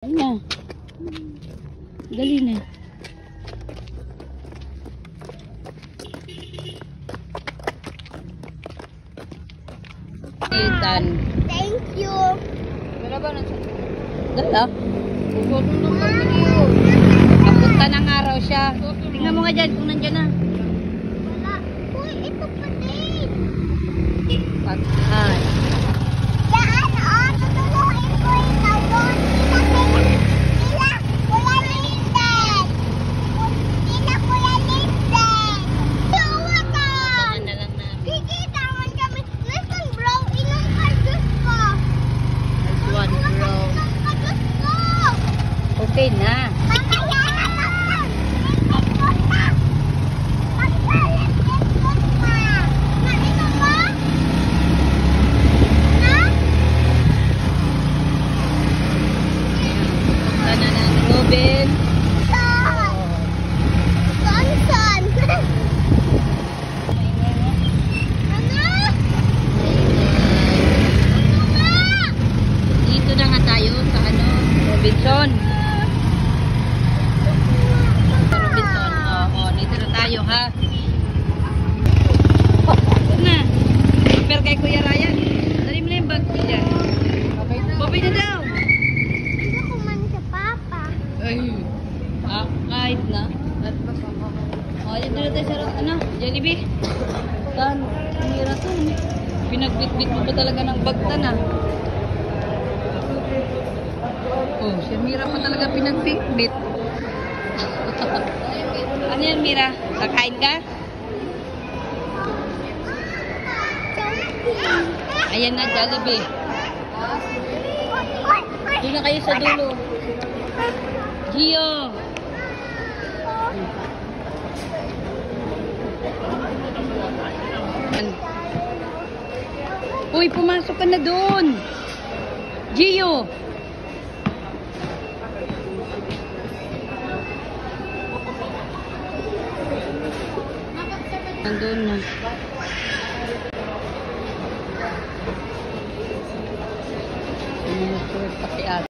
Ayun na. Dali na. Ethan. Thank you. Wala ba na siya? Dala? Kapunta ng araw siya. Tingnan mo nga dyan kung nandyan na. Wala. Uy, ito pa din. Patay. Daan, oh. Tutuluin ko ikaw doon. Wala linten. Sila kuya linten. Suwatan. Na lang na. Sige, tangan kami. Listen, bro. Inom ka juice ko. Nice one, bro. Inom ka juice ko. Okay na. Mamaya na lang. Linten ko na. Magpalinten ko na. Nainom mo? Na? Punta na ng Robin. Son. Son. Ano? Dito na nga tayo sa ano, Robinson. Sa Robinson. Oo, dito na tayo ha. Ito na. Prepare kay Kuya Ryan. Dali mo na yung bag niya. Babay na daw. Hindi ko man sa papa. Ay. Kahit na. O, dito na tayo sa ano, Jollibee. Tan, umira to. Pinagbitbit mo pa talaga ng bagtan ah. Oh, si Mira pa talaga pinagbitbit. Ano yan, Mira? Kakain ka? Ayan na, Jollibee. Doon na kayo sa dulo. Gio! Uy, pumasok ka na doon! Gio! Nandun na. Pati ate.